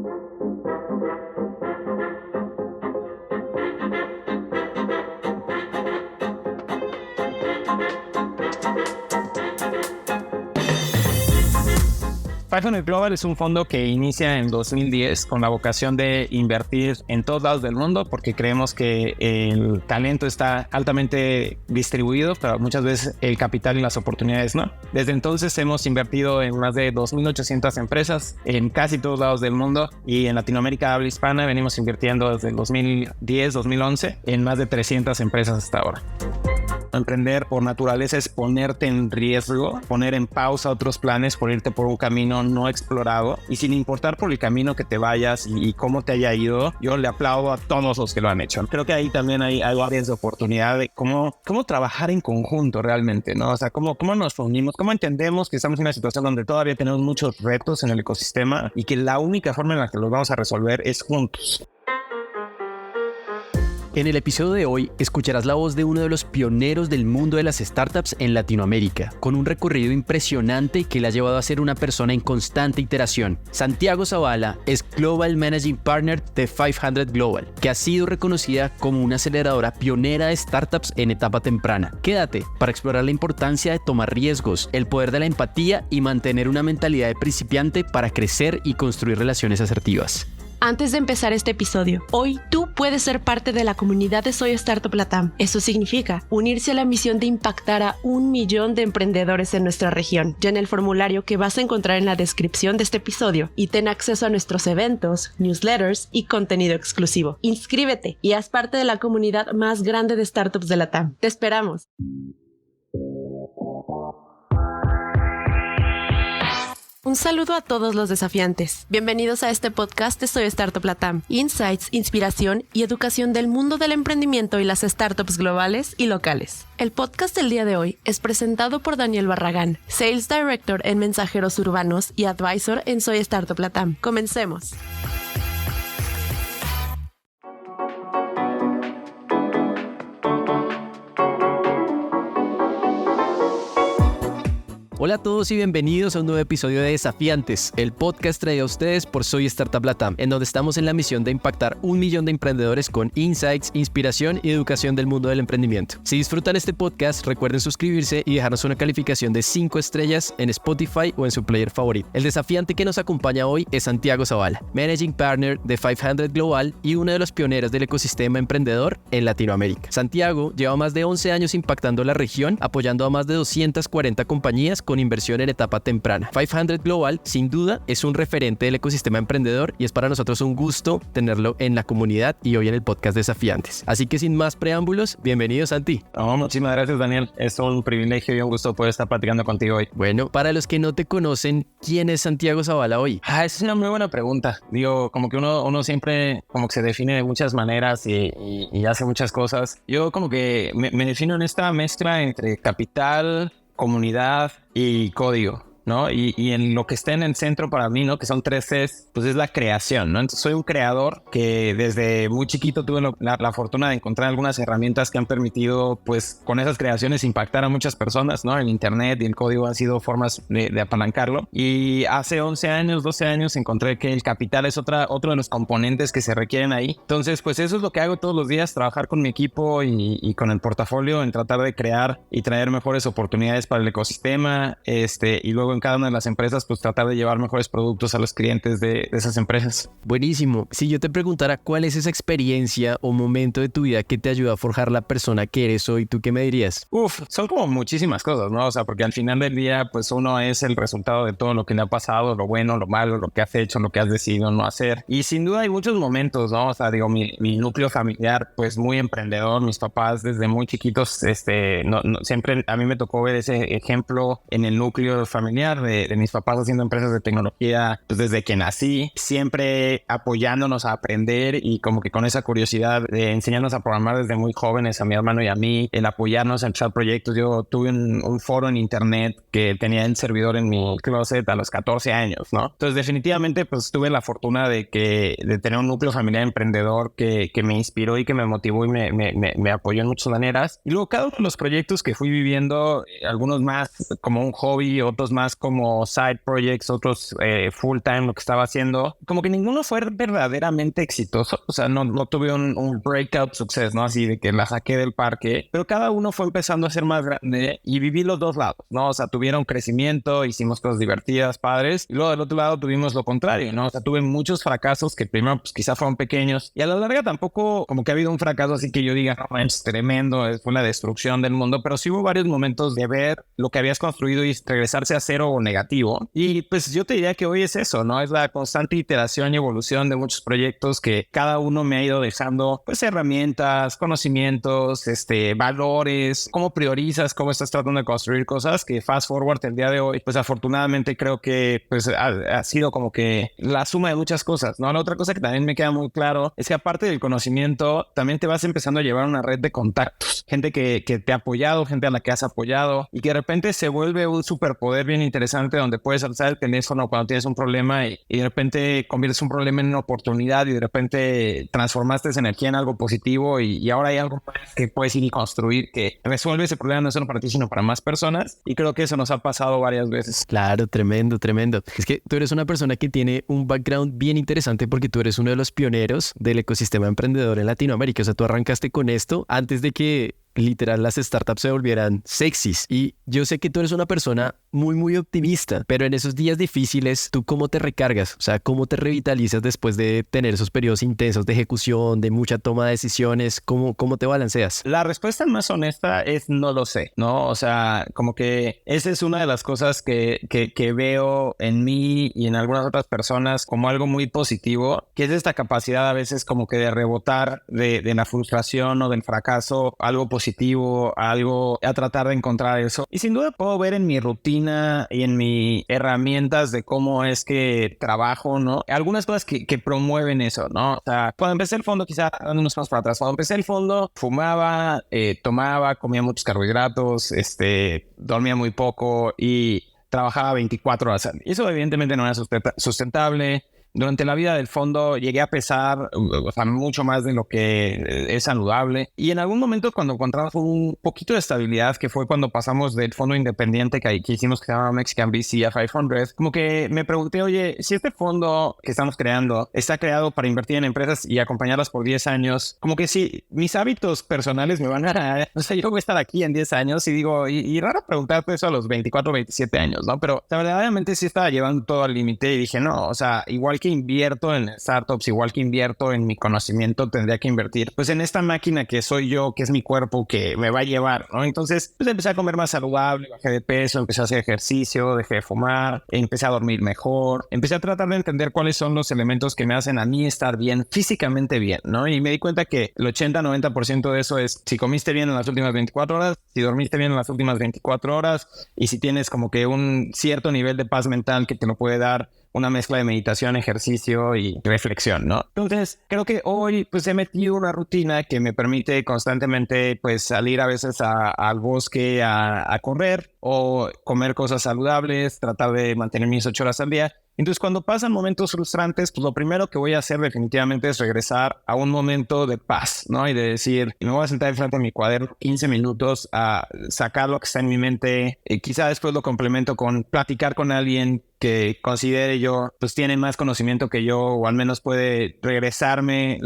500 Global es un fondo que inicia en 2010 con la vocación de invertir en todos lados del mundo porque creemos que el talento está altamente distribuido, pero muchas veces el capital y las oportunidades no. Desde entonces hemos invertido en más de 2.800 empresas en casi todos lados del mundo y en Latinoamérica habla hispana venimos invirtiendo desde el 2010, 2011 en más de 300 empresas hasta ahora. Emprender por naturaleza es ponerte en riesgo, poner en pausa otros planes por irte por un camino no explorado y sin importar por el camino que te vayas y cómo te haya ido, yo le aplaudo a todos los que lo han hecho. Creo que ahí también hay áreas de oportunidad de cómo trabajar en conjunto realmente, ¿no? O sea, cómo nos reunimos, cómo entendemos que estamos en una situación donde todavía tenemos muchos retos en el ecosistema y que la única forma en la que los vamos a resolver es juntos. En el episodio de hoy escucharás la voz de uno de los pioneros del mundo de las startups en Latinoamérica, con un recorrido impresionante que le ha llevado a ser una persona en constante iteración. Santiago Zavala es Global Managing Partner de 500 Global, que ha sido reconocida como una aceleradora pionera de startups en etapa temprana. Quédate para explorar la importancia de tomar riesgos, el poder de la empatía y mantener una mentalidad de principiante para crecer y construir relaciones asertivas. Antes de empezar este episodio, hoy tú puedes ser parte de la comunidad de Soy Startup Latam. Eso significa unirse a la misión de impactar a 1 millón de emprendedores en nuestra región. Llena el formulario que vas a encontrar en la descripción de este episodio y ten acceso a nuestros eventos, newsletters y contenido exclusivo. Inscríbete y haz parte de la comunidad más grande de startups de Latam. ¡Te esperamos! Un saludo a todos los desafiantes. Bienvenidos a este podcast de Soy Startup Latam. Insights, inspiración y educación del mundo del emprendimiento y las startups globales y locales. El podcast del día de hoy es presentado por Daniel Barragán, Sales Director en Mensajeros Urbanos y Advisor en Soy Startup Latam. Comencemos. Hola a todos y bienvenidos a un nuevo episodio de Desafiantes, el podcast traído a ustedes por Soy Startup Latam, en donde estamos en la misión de impactar 1 millón de emprendedores con insights, inspiración y educación del mundo del emprendimiento. Si disfrutan este podcast, recuerden suscribirse y dejarnos una calificación de 5 estrellas en Spotify o en su player favorito. El desafiante que nos acompaña hoy es Santiago Zavala, Managing Partner de 500 Global y uno de los pioneros del ecosistema emprendedor en Latinoamérica. Santiago lleva más de 11 años impactando la región, apoyando a más de 240 compañías con inversión en etapa temprana. 500 Global, sin duda, es un referente del ecosistema emprendedor y es para nosotros un gusto tenerlo en la comunidad y hoy en el podcast Desafiantes. Así que sin más preámbulos, bienvenido Santi. Muchísimas gracias Daniel, es un privilegio y un gusto poder estar platicando contigo hoy. Bueno, para los que no te conocen, ¿quién es Santiago Zavala hoy? Es una muy buena pregunta. Digo, como que uno siempre como que se define de muchas maneras y hace muchas cosas. Yo como que me defino en esta mezcla entre capital, comunidad y código, ¿no? Y en lo que está en el centro para mí, ¿no? Que son 3 Cs, pues es la creación, ¿no? Entonces soy un creador que desde muy chiquito tuve la fortuna de encontrar algunas herramientas que han permitido, pues, con esas creaciones impactar a muchas personas, ¿no? El internet y el código han sido formas de apalancarlo. Y hace 11 años, 12 años encontré que el capital es otro de los componentes que se requieren ahí. Entonces, pues eso es lo que hago todos los días, trabajar con mi equipo y con el portafolio en tratar de crear y traer mejores oportunidades para el ecosistema, y luego en cada una de las empresas, pues tratar de llevar mejores productos a los clientes de esas empresas. Buenísimo. Si yo te preguntara cuál es esa experiencia o momento de tu vida que te ayudó a forjar la persona que eres hoy, ¿tú qué me dirías? Son como muchísimas cosas, ¿no? O sea, porque al final del día, pues uno es el resultado de todo lo que le ha pasado, lo bueno, lo malo, lo que has hecho, lo que has decidido no hacer. Y sin duda hay muchos momentos, ¿no? O sea, digo, mi núcleo familiar, pues muy emprendedor. Mis papás desde muy chiquitos, siempre a mí me tocó ver ese ejemplo en el núcleo familiar de mis papás haciendo empresas de tecnología, pues desde que nací, siempre apoyándonos a aprender y como que con esa curiosidad de enseñarnos a programar desde muy jóvenes a mi hermano y a mí, el apoyarnos a empezar proyectos. Yo tuve un foro en internet que tenía el servidor en mi closet a los 14 años, ¿no? Entonces definitivamente pues tuve la fortuna de tener un núcleo familiar emprendedor que me inspiró y que me motivó y me apoyó en muchas maneras. Y luego cada uno de los proyectos que fui viviendo, algunos más como un hobby, otros más más como side projects, otros full time lo que estaba haciendo. Como que ninguno fue verdaderamente exitoso. O sea, no tuve un breakout success, ¿no? Así de que la saqué del parque, pero cada uno fue empezando a ser más grande y viví los dos lados, ¿no? O sea, tuvieron crecimiento, hicimos cosas divertidas, padres, y luego del otro lado tuvimos lo contrario, ¿no? O sea, tuve muchos fracasos que primero pues quizá fueron pequeños y a la larga tampoco como que ha habido un fracaso así que yo diga, no, es tremendo, fue la destrucción del mundo, pero sí hubo varios momentos de ver lo que habías construido y regresarse a cero o negativo. Y pues yo te diría que hoy es eso, ¿no? Es la constante iteración y evolución de muchos proyectos que cada uno me ha ido dejando pues herramientas, conocimientos, valores, cómo priorizas, cómo estás tratando de construir cosas que fast forward el día de hoy, pues afortunadamente creo que pues ha sido como que la suma de muchas cosas, ¿no? La otra cosa que también me queda muy claro es que aparte del conocimiento, también te vas empezando a llevar una red de contactos, gente que te ha apoyado, gente a la que has apoyado y que de repente se vuelve un superpoder bien interesante donde puedes alzar el teléfono cuando tienes un problema y de repente conviertes un problema en una oportunidad y de repente transformaste esa energía en algo positivo y ahora hay algo que puedes ir y construir que resuelve ese problema no solo para ti sino para más personas y creo que eso nos ha pasado varias veces. Claro, tremendo, tremendo. Es que tú eres una persona que tiene un background bien interesante porque tú eres uno de los pioneros del ecosistema emprendedor en Latinoamérica. O sea, tú arrancaste con esto antes de que literal las startups se volvieran sexys. Y yo sé que tú eres una persona muy optimista, pero en esos días difíciles, ¿tú cómo te recargas? O sea, ¿cómo te revitalizas después de tener esos periodos intensos de ejecución, de mucha toma de decisiones? ¿Cómo te balanceas? La respuesta más honesta es no lo sé, ¿no? O sea, como que esa es una de las cosas que veo en mí y en algunas otras personas como algo muy positivo, que es esta capacidad a veces como que de rebotar de la frustración o del fracaso, algo positivo, algo a tratar de encontrar eso. Y sin duda puedo ver en mi rutina y en mis herramientas de cómo es que trabajo, ¿no? Algunas cosas que promueven eso, ¿no? O sea, cuando empecé el fondo, quizá dando unos pasos para atrás, cuando empecé el fondo, fumaba, tomaba, comía muchos carbohidratos, dormía muy poco y trabajaba 24 horas al día. Y eso evidentemente no era sustentable. Durante la vida del fondo llegué a pesar, o sea, mucho más de lo que es saludable. Y en algún momento cuando encontramos un poquito de estabilidad, que fue cuando pasamos del fondo independiente que hicimos, que se llama Mexican VC a 500, como que me pregunté, oye, si este fondo que estamos creando está creado para invertir en empresas y acompañarlas por 10 años, como que si mis hábitos personales me van a... O sea, yo voy a estar aquí en 10 años y digo, y raro preguntarte eso a los 24, 27 años, ¿no? Pero la verdaderamente sí estaba llevando todo al límite y dije, no, o sea, igual que invierto en startups, igual que invierto en mi conocimiento, tendría que invertir pues en esta máquina que soy yo, que es mi cuerpo, que me va a llevar, ¿no? Entonces pues empecé a comer más saludable, bajé de peso, empecé a hacer ejercicio, dejé de fumar, empecé a dormir mejor, empecé a tratar de entender cuáles son los elementos que me hacen a mí estar bien, físicamente bien, ¿no? Y me di cuenta que el 80-90% de eso es si comiste bien en las últimas 24 horas, si dormiste bien en las últimas 24 horas y si tienes como que un cierto nivel de paz mental que te lo puede dar una mezcla de meditación, ejercicio y reflexión, ¿no? Entonces, creo que hoy pues he metido una rutina que me permite constantemente pues salir a veces al bosque a correr o comer cosas saludables, tratar de mantener mis 8 horas al día. Entonces, cuando pasan momentos frustrantes, pues lo primero que voy a hacer definitivamente es regresar a un momento de paz, ¿no? Y de decir, me voy a sentar enfrente de mi cuaderno 15 minutos a sacar lo que está en mi mente. Y quizá después lo complemento con platicar con alguien que considere yo, pues tiene más conocimiento que yo o al menos puede regresarme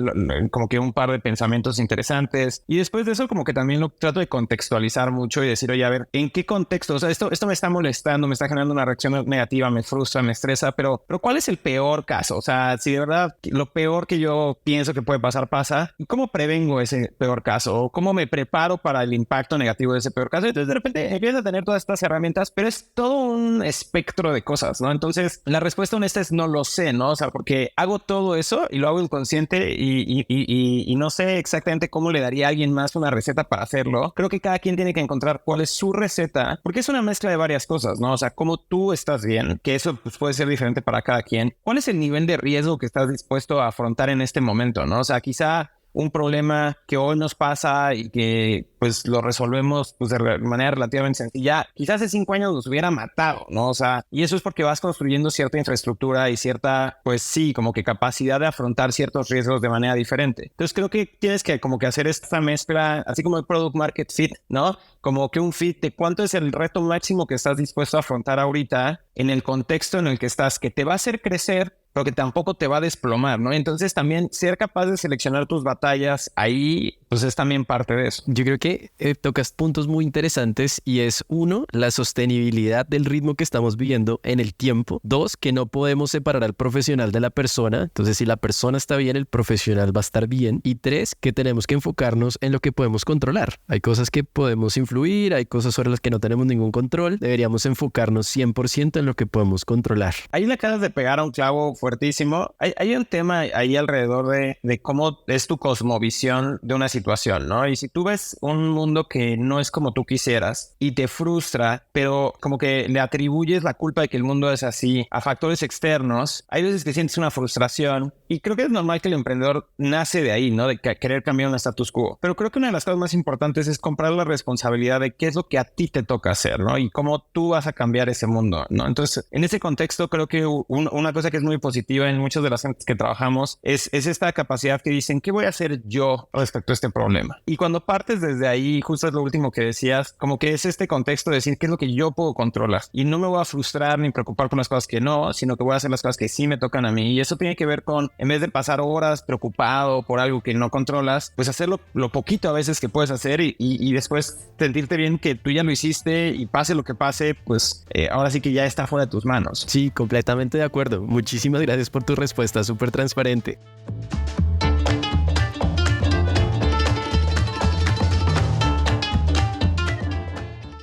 como que un par de pensamientos interesantes. Y después de eso como que también lo trato de contextualizar mucho y decir, oye, a ver, ¿en qué contexto? O sea, esto me está molestando, me está generando una reacción negativa, me frustra, me estresa, pero ¿cuál es el peor caso? O sea, si de verdad lo peor que yo pienso que puede pasar pasa, ¿cómo prevengo ese peor caso? ¿O cómo me preparo para el impacto negativo de ese peor caso? Entonces de repente empiezas a tener todas estas herramientas, pero es todo un espectro de cosas, ¿no? Entonces, la respuesta honesta es no lo sé, ¿no? O sea, porque hago todo eso y lo hago inconsciente y no sé exactamente cómo le daría a alguien más una receta para hacerlo. Creo que cada quien tiene que encontrar cuál es su receta, porque es una mezcla de varias cosas, ¿no? O sea, cómo tú estás bien, que eso pues, puede ser diferente para cada quien. ¿Cuál es el nivel de riesgo que estás dispuesto a afrontar en este momento, ¿no? O sea, quizá un problema que hoy nos pasa y que pues lo resolvemos pues de manera relativamente sencilla, quizás hace 5 años nos hubiera matado, ¿no? O sea, y eso es porque vas construyendo cierta infraestructura y cierta, pues sí, como que capacidad de afrontar ciertos riesgos de manera diferente. Entonces creo que tienes que como que hacer esta mezcla, así como el product market fit, ¿no? Como que un fit de cuánto es el reto máximo que estás dispuesto a afrontar ahorita en el contexto en el que estás, que te va a hacer crecer, pero que tampoco te va a desplomar, ¿no? Entonces también ser capaz de seleccionar tus batallas ahí, pues es también parte de eso. Yo creo que tocas puntos muy interesantes y es 1, la sostenibilidad del ritmo que estamos viviendo en el tiempo. 2, que no podemos separar al profesional de la persona. Entonces, si la persona está bien, el profesional va a estar bien. Y 3, que tenemos que enfocarnos en lo que podemos controlar. Hay cosas que podemos influir, hay cosas sobre las que no tenemos ningún control. Deberíamos enfocarnos 100% en lo que podemos controlar. Ahí le acabas de pegar a un clavo fuertísimo. Hay un tema ahí alrededor de cómo es tu cosmovisión de una situación, ¿no? Y si tú ves un mundo que no es como tú quisieras y te frustra, pero como que le atribuyes la culpa de que el mundo es así a factores externos, hay veces que sientes una frustración y creo que es normal que el emprendedor nace de ahí, ¿no? De querer cambiar un status quo. Pero creo que una de las cosas más importantes es comprar la responsabilidad de qué es lo que a ti te toca hacer, ¿no? Y cómo tú vas a cambiar ese mundo, ¿no? Entonces, en ese contexto, creo que una cosa que es muy positiva en muchas de las gentes que trabajamos es esta capacidad que dicen, ¿qué voy a hacer yo respecto a este problema? Y cuando partes desde ahí, justo es lo último que decías, como que es este contexto de decir qué es lo que yo puedo controlar. Y no me voy a frustrar ni preocupar por las cosas que no, sino que voy a hacer las cosas que sí me tocan a mí. Y eso tiene que ver con, en vez de pasar horas preocupado por algo que no controlas, pues hacerlo lo poquito a veces que puedes hacer y después sentirte bien que tú ya lo hiciste y pase lo que pase, pues ahora sí que ya está fuera de tus manos. Sí, completamente de acuerdo. Muchísimas gracias por tu respuesta, súper transparente.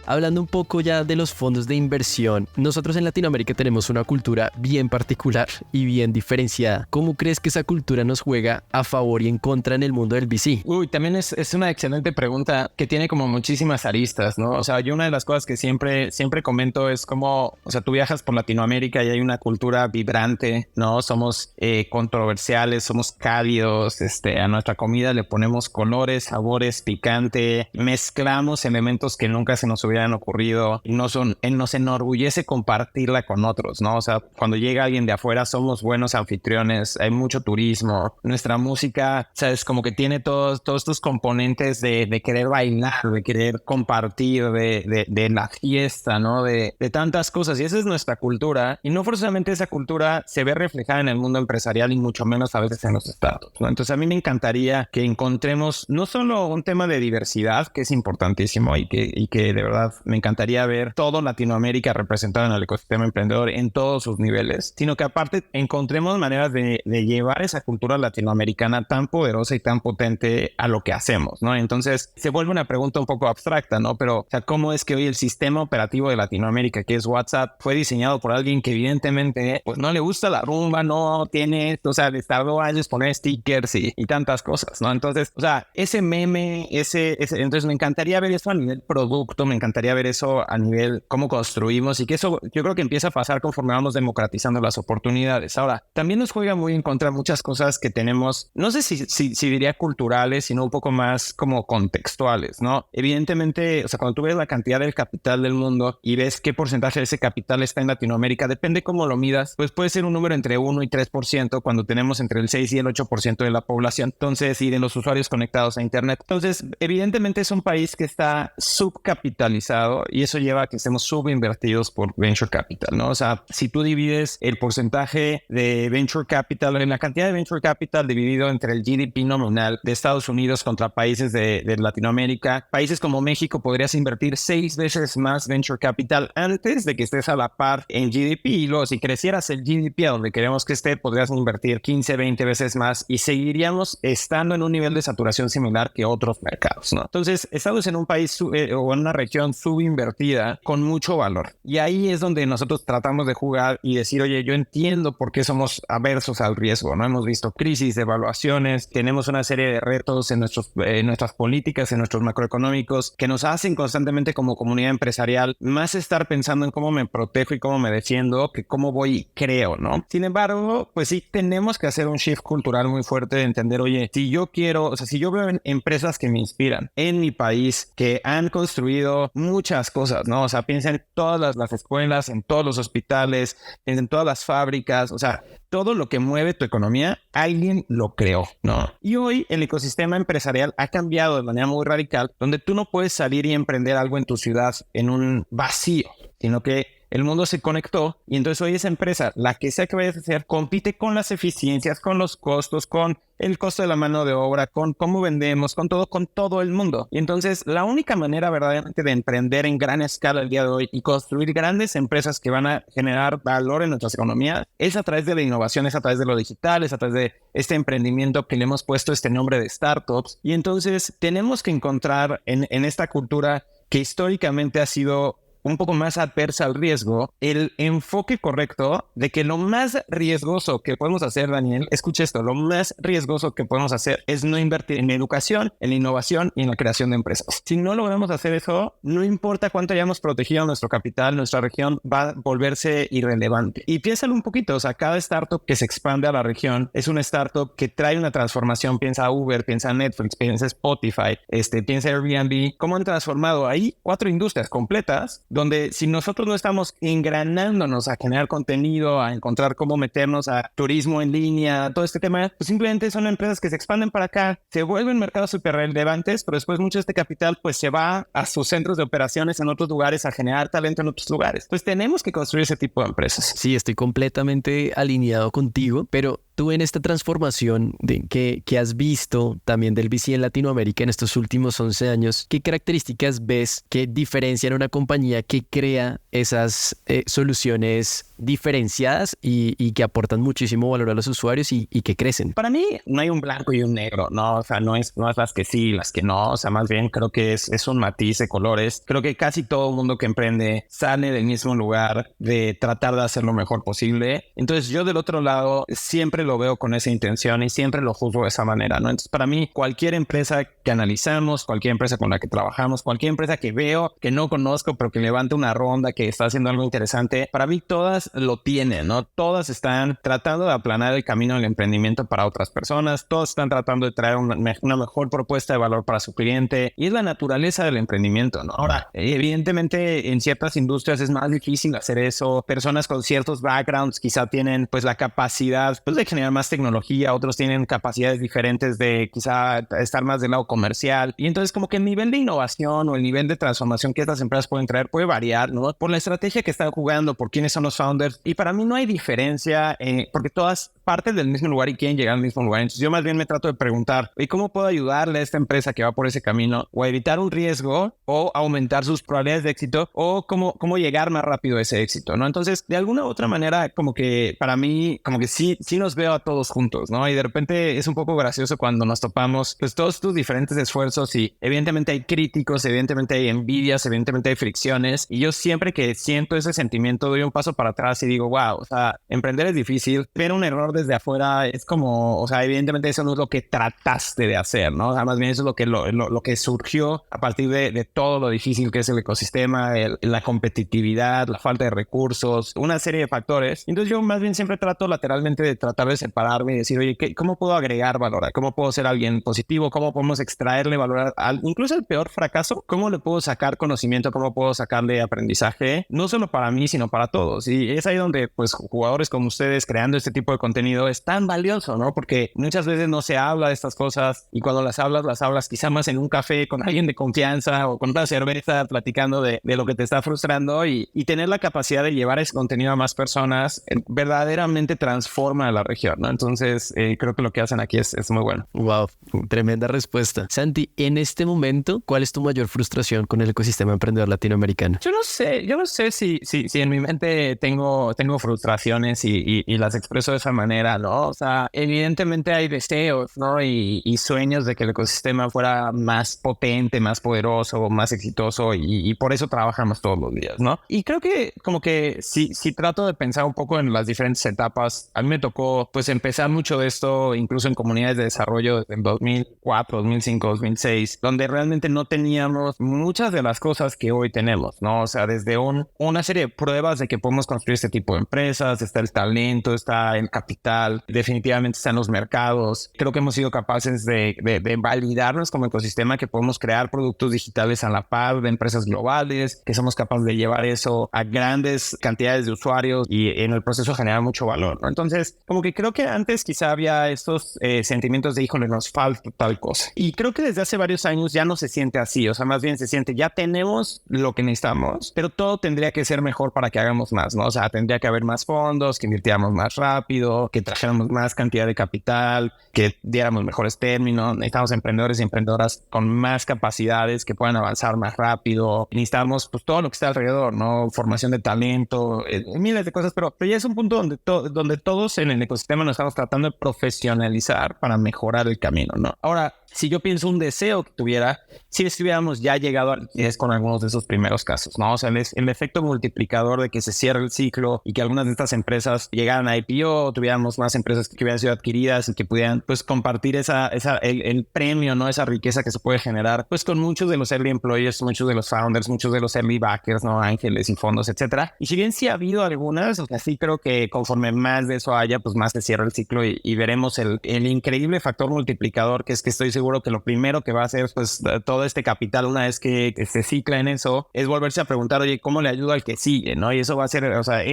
Hablando un poco ya de los fondos de inversión, nosotros en Latinoamérica tenemos una cultura bien particular y bien diferenciada. ¿Cómo crees que esa cultura nos juega a favor y en contra en el mundo del VC? Uy, también es una excelente pregunta que tiene como muchísimas aristas, ¿no? O sea, yo una de las cosas que siempre comento es como, o sea, tú viajas por Latinoamérica y hay una cultura vibrante, ¿no? Somos controversiales, somos cálidos, a nuestra comida le ponemos colores, sabores, picante, mezclamos elementos que nunca se nos hubieran ocurrido y nos enorgullece compartirla con otros, ¿no? O sea, cuando llega alguien de afuera somos buenos anfitriones, hay mucho turismo, nuestra música, ¿sabes? Como que tiene todos estos componentes de querer bailar, de querer compartir, de la fiesta, ¿no? De tantas cosas y esa es nuestra cultura y no forzosamente esa cultura se ve reflejada en el mundo empresarial y mucho menos a veces en los startups, ¿no? Entonces a mí me encantaría que encontremos no solo un tema de diversidad que es importantísimo y que de verdad me encantaría ver todo Latinoamérica representado en el ecosistema emprendedor en todos sus niveles, sino que aparte encontremos maneras de llevar esa cultura latinoamericana tan poderosa y tan potente a lo que hacemos, ¿no? Entonces se vuelve una pregunta un poco abstracta, ¿no? Pero, o sea, ¿cómo es que hoy el sistema operativo de Latinoamérica, que es WhatsApp, fue diseñado por alguien que evidentemente pues no le gusta la rumba, no tiene, o sea, les tardó años poner stickers y tantas cosas, ¿no? Entonces, o sea, ese meme, entonces me encantaría ver eso a nivel producto, me encantaría ver eso a nivel cómo construimos y que eso yo creo que empieza a pasar conforme vamos democratizando las oportunidades. Ahora, también nos juega muy en contra muchas cosas que tenemos, no sé si diría culturales, sino un poco más como contextuales, ¿no? Evidentemente, o sea, cuando tú ves la cantidad del capital del mundo y ves qué porcentaje de ese capital está en Latinoamérica, depende cómo lo midas, pues puede ser un número entre 1 y 3% cuando tenemos entre el 6 y el 8% de la población, entonces, y de los usuarios conectados a Internet. Entonces, evidentemente es un país que está subcapitalizado y eso lleva a que estemos subinvertidos por venture capital, ¿no? O sea, si tú divides el porcentaje de venture capital, en la cantidad de venture capital dividido entre el GDP nominal de Estados Unidos contra países de Latinoamérica, países como México podrías invertir 6 veces más venture capital antes de que estés a la par en GDP y luego si crecieras el GDP a donde queremos que esté, podrías invertir 15, 20 veces más y seguiríamos estando en un nivel de saturación similar que otros mercados, ¿no? Entonces, estamos en un país o en una región inversión subinvertida con mucho valor. Y ahí es donde nosotros tratamos de jugar y decir, oye, yo entiendo por qué somos aversos al riesgo, ¿no? Hemos visto crisis, devaluaciones, tenemos una serie de retos en nuestras políticas, en nuestros macroeconómicos, que nos hacen constantemente como comunidad empresarial más estar pensando en cómo me protejo y cómo me defiendo que cómo voy y creo, ¿no? Sin embargo, pues sí tenemos que hacer un shift cultural muy fuerte de entender, oye, si yo quiero, o sea, si yo veo empresas que me inspiran en mi país, que han construido muchas cosas, ¿no? O sea, piensa en todas las escuelas, en todos los hospitales, en todas las fábricas, o sea, todo lo que mueve tu economía, alguien lo creó, ¿no? Y hoy el ecosistema empresarial ha cambiado de manera muy radical, donde tú no puedes salir y emprender algo en tu ciudad en un vacío, sino que el mundo se conectó y entonces hoy esa empresa, la que sea que vayas a hacer, compite con las eficiencias, con los costos, con el costo de la mano de obra, con cómo vendemos, con todo el mundo. Y entonces la única manera verdaderamente de emprender en gran escala el día de hoy y construir grandes empresas que van a generar valor en nuestras economías es a través de la innovación, es a través de lo digital, es a través de este emprendimiento que le hemos puesto este nombre de startups. Y entonces tenemos que encontrar en esta cultura que históricamente ha sido un poco más adversa al riesgo, el enfoque correcto de que lo más riesgoso que podemos hacer, Daniel, escucha esto, lo más riesgoso que podemos hacer es no invertir en educación, en la innovación y en la creación de empresas. Si no logramos hacer eso, no importa cuánto hayamos protegido nuestro capital, nuestra región va a volverse irrelevante. Y piénsalo un poquito, o sea, cada startup que se expande a la región es una startup que trae una transformación. Piensa Uber, piensa Netflix, piensa Spotify, piensa Airbnb. ¿Cómo han transformado ahí 4 industrias completas? Donde si nosotros no estamos engranándonos a generar contenido, a encontrar cómo meternos a turismo en línea, todo este tema, pues simplemente son empresas que se expanden para acá, se vuelven mercados súper relevantes, pero después mucho de este capital pues se va a sus centros de operaciones en otros lugares, a generar talento en otros lugares. Pues tenemos que construir ese tipo de empresas. Sí, estoy completamente alineado contigo, pero tú en esta transformación que has visto también del VC en Latinoamérica en estos últimos 11 años, ¿qué características ves que diferencian a una compañía que crea esas soluciones diferenciadas y que aportan muchísimo valor a los usuarios y que crecen? Para mí no hay un blanco y un negro, ¿no? O sea, no es las que sí, las que no. O sea, más bien creo que es un matiz de colores. Creo que casi todo el mundo que emprende sale del mismo lugar de tratar de hacer lo mejor posible. Entonces yo del otro lado siempre lo veo con esa intención y siempre lo juzgo de esa manera, ¿no? Entonces para mí cualquier empresa que analizamos, cualquier empresa con la que trabajamos, cualquier empresa que veo, que no conozco, pero que levanta una ronda, que está haciendo algo interesante, para mí todas lo tienen, ¿no? Todas están tratando de aplanar el camino del emprendimiento para otras personas, todas están tratando de traer una mejor propuesta de valor para su cliente y es la naturaleza del emprendimiento, ¿no? Ahora, evidentemente en ciertas industrias es más difícil hacer eso, personas con ciertos backgrounds quizá tienen pues la capacidad pues de generar más tecnología, otros tienen capacidades diferentes de quizá estar más del lado comercial y entonces como que el nivel de innovación o el nivel de transformación que estas empresas pueden traer puede variar, ¿no? Por la estrategia que están jugando, por quiénes son los founders y para mí no hay diferencia porque todas parten del mismo lugar y quieren llegar al mismo lugar. Entonces yo más bien me trato de preguntar, ¿y cómo puedo ayudarle a esta empresa que va por ese camino o a evitar un riesgo o aumentar sus probabilidades de éxito o cómo llegar más rápido a ese éxito, ¿no? Entonces de alguna u otra manera como que para mí como que sí nos veo a todos juntos, ¿no? Y de repente es un poco gracioso cuando nos topamos pues todos tus diferentes esfuerzos y evidentemente hay críticos, evidentemente hay envidias, evidentemente hay fricciones y yo siempre que siento ese sentimiento doy un paso para atrás y digo, wow, o sea, emprender es difícil, pero un error desde afuera es como, o sea, evidentemente eso no es lo que trataste de hacer, ¿no? O sea, más bien eso es lo que surgió a partir de todo lo difícil que es el ecosistema, la competitividad, la falta de recursos, una serie de factores. Entonces yo más bien siempre trato lateralmente de tratar de separarme y decir, oye, ¿cómo puedo agregar valor? ¿Cómo puedo ser alguien positivo? ¿Cómo podemos extraerle valor incluso al peor fracaso? ¿Cómo le puedo sacar conocimiento? ¿Cómo puedo sacarle aprendizaje? No solo para mí, sino para todos. Y es ahí donde, pues, jugadores como ustedes creando este tipo de contenido es tan valioso, ¿no? Porque muchas veces no se habla de estas cosas y cuando las hablas quizá más en un café con alguien de confianza o con una cerveza platicando de lo que te está frustrando y tener la capacidad de llevar ese contenido a más personas verdaderamente transforma a la región, ¿no? Entonces, creo que lo que hacen aquí es muy bueno. Wow, tremenda respuesta. Santi, en este momento, ¿cuál es tu mayor frustración con el ecosistema emprendedor latinoamericano? Yo no sé si en mi mente tengo frustraciones y las expreso de esa manera. manera, ¿no? O sea, evidentemente hay deseos, ¿no? Y sueños de que el ecosistema fuera más potente, más poderoso, más exitoso y por eso trabajamos todos los días, ¿no? Y creo que como que si trato de pensar un poco en las diferentes etapas, a mí me tocó pues empezar mucho de esto incluso en comunidades de desarrollo desde el 2004, 2005, 2006, donde realmente no teníamos muchas de las cosas que hoy tenemos, ¿no? O sea, desde una serie de pruebas de que podemos construir este tipo de empresas, está el talento, está el capital, definitivamente están los mercados. Creo que hemos sido capaces de validarnos como ecosistema, que podemos crear productos digitales a la par de empresas globales, que somos capaces de llevar eso a grandes cantidades de usuarios y en el proceso generar mucho valor, ¿no? Entonces, como que creo que antes quizá había estos sentimientos de, híjole, nos falta tal cosa. Y creo que desde hace varios años ya no se siente así, o sea, más bien se siente, ya tenemos lo que necesitamos, pero todo tendría que ser mejor para que hagamos más, ¿no? O sea, tendría que haber más fondos, que invirtiéramos más rápido, que trajéramos más cantidad de capital, que diéramos mejores términos. Necesitamos emprendedores y emprendedoras con más capacidades, que puedan avanzar más rápido. Necesitamos pues todo lo que está alrededor, ¿no? Formación de talento, miles de cosas, pero ya es un punto donde todos en el ecosistema nos estamos tratando de profesionalizar para mejorar el camino, ¿no? Ahora, si yo pienso un deseo que tuviera, si estuviéramos ya llegado a liquidez con algunos de esos primeros casos, ¿no? O sea, el efecto multiplicador de que se cierre el ciclo y que algunas de estas empresas llegaran a IPO, tuviéramos más empresas que hubieran sido adquiridas y que pudieran, pues, compartir el premio, ¿no? Esa riqueza que se puede generar, pues, con muchos de los early employers, muchos de los founders, muchos de los early backers, ¿no? Ángeles y fondos, etcétera. Y si bien sí ha habido algunas, o sea, sí creo que conforme más de eso haya, pues, más se cierra el ciclo y veremos el increíble factor multiplicador, que es que estoy seguro que lo primero que va a hacer pues todo este capital una vez que se cicla en eso es volverse a preguntar, oye, ¿cómo le ayudo al que sigue? ¿No? Y eso va a ser, o sea,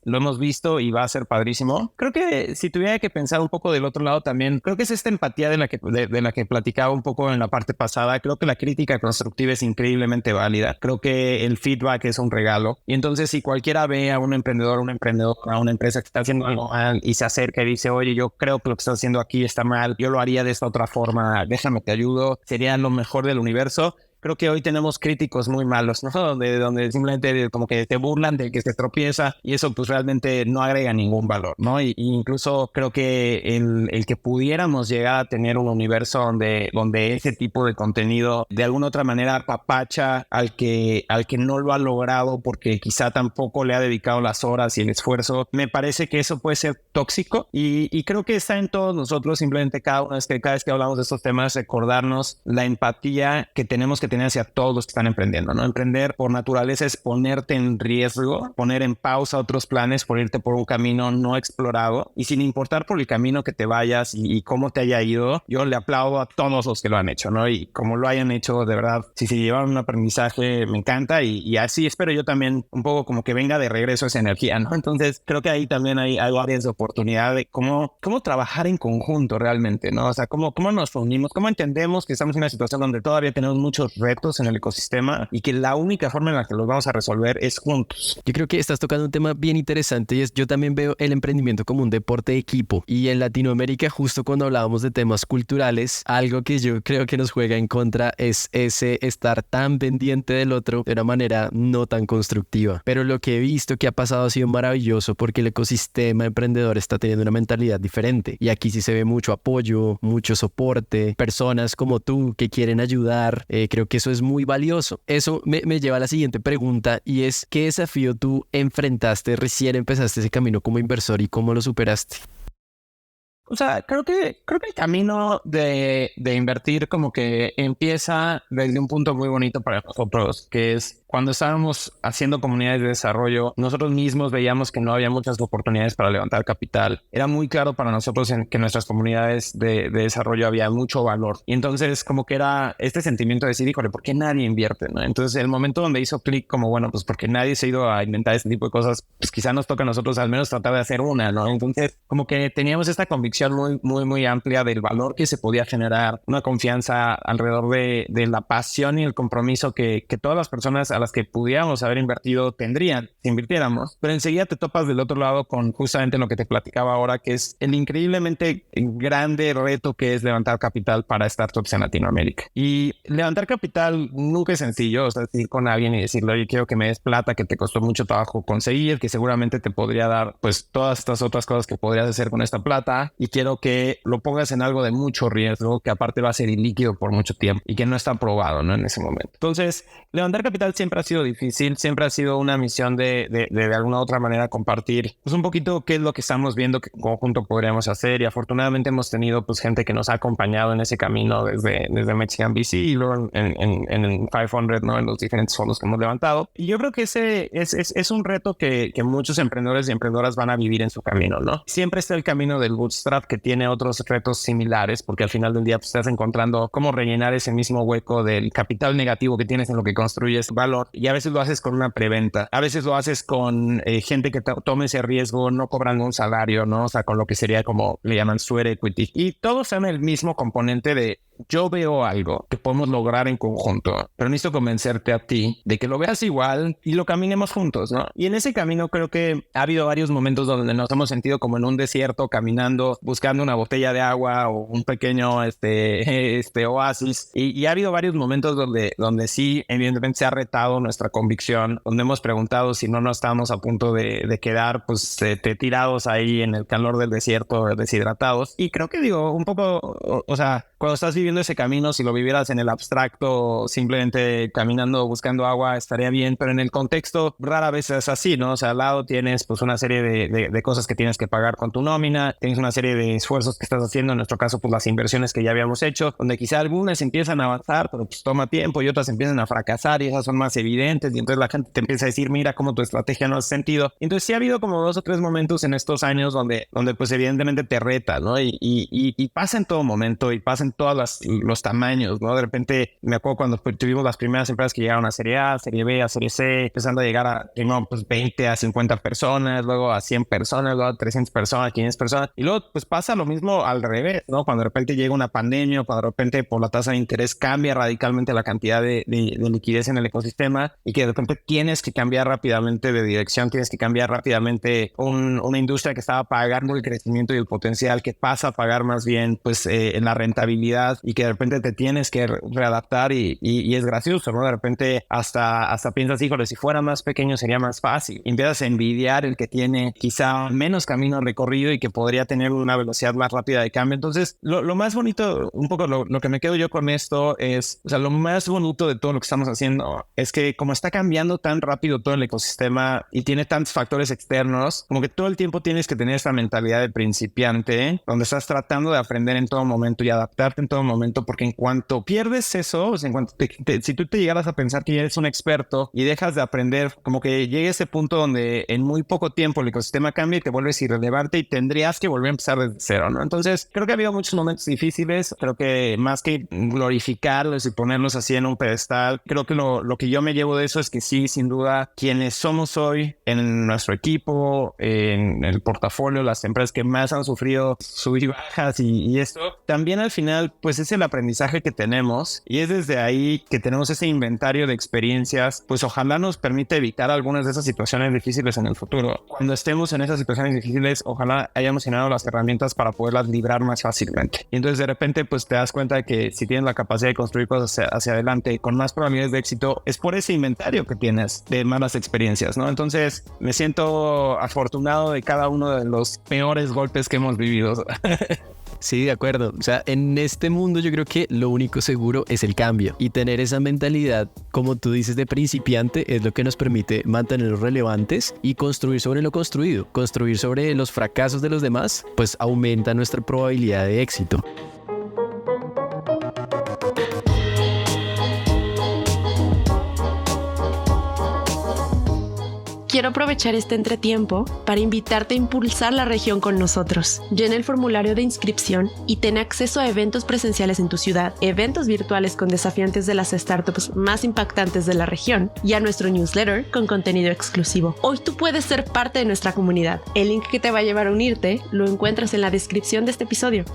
lo hemos visto y va a ser padrísimo. Creo que si tuviera que pensar un poco del otro lado también, creo que es esta empatía de la que platicaba un poco en la parte pasada. Creo que la crítica constructiva es increíblemente válida. Creo que el feedback es un regalo. Y entonces si cualquiera ve a un emprendedor, a una empresa que está haciendo algo mal y se acerca y dice, oye, yo creo que lo que estás haciendo aquí está mal, yo lo haría de esta otra forma, déjame te ayudo, sería lo mejor del universo. Creo que hoy tenemos críticos muy malos, ¿no? Donde simplemente como que te burlan del que se tropieza y eso pues realmente no agrega ningún valor, ¿no? Y incluso creo que el que pudiéramos llegar a tener un universo donde ese tipo de contenido de alguna otra manera apapacha al que no lo ha logrado porque quizá tampoco le ha dedicado las horas y el esfuerzo, me parece que eso puede ser tóxico y creo que está en todos nosotros simplemente cada vez que hablamos de estos temas recordarnos la empatía que tenemos que tener hacia todos los que están emprendiendo, ¿no? Emprender por naturaleza es ponerte en riesgo, poner en pausa otros planes por irte por un camino no explorado y sin importar por el camino que te vayas y cómo te haya ido, yo le aplaudo a todos los que lo han hecho, ¿no? Y como lo hayan hecho, de verdad, si se llevaron un aprendizaje, me encanta y así espero yo también un poco como que venga de regreso esa energía, ¿no? Entonces creo que ahí también hay áreas de oportunidad de cómo trabajar en conjunto realmente, ¿no? O sea, cómo nos unimos, cómo entendemos que estamos en una situación donde todavía tenemos muchos retos en el ecosistema y que la única forma en la que los vamos a resolver es juntos. Yo creo que estás tocando un tema bien interesante y yo también veo el emprendimiento como un deporte de equipo y en Latinoamérica justo cuando hablábamos de temas culturales, algo que yo creo que nos juega en contra es ese estar tan pendiente del otro de una manera no tan constructiva. Pero lo que he visto que ha pasado ha sido maravilloso porque el ecosistema emprendedor está teniendo una mentalidad diferente y aquí sí se ve mucho apoyo, mucho soporte, personas como tú que quieren ayudar. Creo que eso es muy valioso. Eso me lleva a la siguiente pregunta y es, ¿qué desafío tú enfrentaste recién empezaste ese camino como inversor y cómo lo superaste? O sea, creo que el camino de invertir como que empieza desde un punto muy bonito para nosotros, que es cuando estábamos haciendo comunidades de desarrollo, nosotros mismos veíamos que no había muchas oportunidades para levantar capital. Era muy claro para nosotros que en nuestras comunidades de desarrollo había mucho valor. Y entonces como que era este sentimiento de decir, híjole, ¿por qué nadie invierte, no? Entonces el momento donde hizo clic como, bueno, pues porque nadie se ha ido a inventar este tipo de cosas, pues quizá nos toca a nosotros al menos tratar de hacer una, ¿no? Entonces como que teníamos esta convicción convicción muy amplia del valor que se podía generar, una confianza alrededor de la pasión y el compromiso que todas las personas a las que pudiéramos haber invertido tendrían si invirtiéramos. Pero enseguida te topas del otro lado con justamente lo que te platicaba ahora, que es el increíblemente grande reto que es levantar capital para startups en Latinoamérica. Y levantar capital nunca es sencillo, o sea, ir con alguien y decirle, oye, quiero que me des plata que te costó mucho trabajo conseguir, que seguramente te podría dar pues todas estas otras cosas que podrías hacer con esta plata, y quiero que lo pongas en algo de mucho riesgo, que aparte va a ser ilíquido por mucho tiempo y que no está aprobado, ¿no? En ese momento. Entonces, levantar capital siempre ha sido difícil, siempre ha sido una misión de alguna otra manera compartir pues un poquito qué es lo que estamos viendo que en conjunto podríamos hacer, y afortunadamente hemos tenido pues gente que nos ha acompañado en ese camino desde Mexican VC y luego en el 500, ¿no? En los diferentes fondos que hemos levantado. Y yo creo que ese es un reto que muchos emprendedores y emprendedoras van a vivir en su camino, ¿no? Siempre está el camino del bootstrap, que tiene otros retos similares, porque al final del día pues, estás encontrando cómo rellenar ese mismo hueco del capital negativo que tienes en lo que construyes valor, y a veces lo haces con una preventa, a veces lo haces con gente que tome ese riesgo no cobrando un salario, ¿no? O sea, con lo que sería como le llaman sweat equity, y todos son el mismo componente de yo veo algo que podemos lograr en conjunto, pero necesito convencerte a ti de que lo veas igual y lo caminemos juntos, ¿no? Y en ese camino creo que ha habido varios momentos donde nos hemos sentido como en un desierto, caminando, buscando una botella de agua o un pequeño oasis. Y ha habido varios momentos donde sí, evidentemente se ha retado nuestra convicción, donde hemos preguntado si no nos estábamos a punto de quedar pues tirados ahí en el calor del desierto, deshidratados. Y creo que digo, un poco, o sea, cuando estás viviendo ese camino, si lo vivieras en el abstracto, simplemente caminando, buscando agua, estaría bien, pero en el contexto rara vez es así, ¿no? O sea, al lado tienes pues una serie de cosas que tienes que pagar con tu nómina, tienes una serie de esfuerzos que estás haciendo, en nuestro caso pues las inversiones que ya habíamos hecho, donde quizá algunas empiezan a avanzar, pero pues toma tiempo, y otras empiezan a fracasar y esas son más evidentes, y entonces la gente te empieza a decir, mira cómo tu estrategia no hace sentido. Entonces sí ha habido como 2 o 3 momentos en estos años donde pues evidentemente te reta, ¿no? Y pasa en todo momento, y pasa en todos los tamaños, ¿no? De repente me acuerdo cuando tuvimos las primeras empresas que llegaron a Serie A, Serie B, a Serie C, empezando a llegar a primero pues 20 a 50 personas, luego a 100 personas, luego a 300 personas, 500 personas, y luego pues pasa lo mismo al revés, ¿no? Cuando de repente llega una pandemia, cuando de repente por la tasa de interés cambia radicalmente la cantidad de liquidez en el ecosistema, y que de repente tienes que cambiar rápidamente de dirección, tienes que cambiar rápidamente una industria que estaba pagando el crecimiento y el potencial, que pasa a pagar más bien pues en la rentabilidad, y que de repente te tienes que readaptar, y es gracioso, ¿no? De repente hasta piensas, híjole, si fuera más pequeño sería más fácil. Y empiezas a envidiar el que tiene quizá menos camino recorrido y que podría tener una velocidad más rápida de cambio. Entonces, lo más bonito, un poco lo que me quedo yo con esto es, o sea, lo más bonito de todo lo que estamos haciendo es que como está cambiando tan rápido todo el ecosistema y tiene tantos factores externos, como que todo el tiempo tienes que tener esta mentalidad de principiante, donde estás tratando de aprender en todo momento y adaptarte en todo momento, porque en cuanto pierdes eso, o sea, en cuanto si tú te llegaras a pensar que ya eres un experto y dejas de aprender, como que llega ese punto donde en muy poco tiempo el ecosistema cambia y te vuelves irrelevante y tendrías que volver a empezar desde cero, ¿no? Entonces, creo que ha habido muchos momentos difíciles. Creo que más que glorificarlos y ponerlos así en un pedestal, creo que lo que yo me llevo de eso es que sí, sin duda, quienes somos hoy en nuestro equipo, en el portafolio, las empresas que más han sufrido subir y bajas y esto, también al final, pues es el aprendizaje que tenemos, y es desde ahí que tenemos ese inventario de experiencias, pues ojalá nos permita evitar algunas de esas situaciones difíciles en el futuro. Cuando estemos en esas situaciones difíciles, ojalá hayamos generado las herramientas para poderlas librar más fácilmente. Y entonces de repente pues te das cuenta de que si tienes la capacidad de construir cosas hacia adelante con más probabilidades de éxito, es por ese inventario que tienes de malas experiencias, ¿no? Entonces me siento afortunado de cada uno de los peores golpes que hemos vivido. Sí, de acuerdo. O sea, en este mundo yo creo que lo único seguro es el cambio, y tener esa mentalidad, como tú dices, de principiante es lo que nos permite mantenernos relevantes y construir sobre lo construido. Construir sobre los fracasos de los demás, pues aumenta nuestra probabilidad de éxito. Quiero aprovechar este entretiempo para invitarte a impulsar la región con nosotros. Llena el formulario de inscripción y ten acceso a eventos presenciales en tu ciudad, eventos virtuales con desafiantes de las startups más impactantes de la región y a nuestro newsletter con contenido exclusivo. Hoy tú puedes ser parte de nuestra comunidad. El link que te va a llevar a unirte lo encuentras en la descripción de este episodio.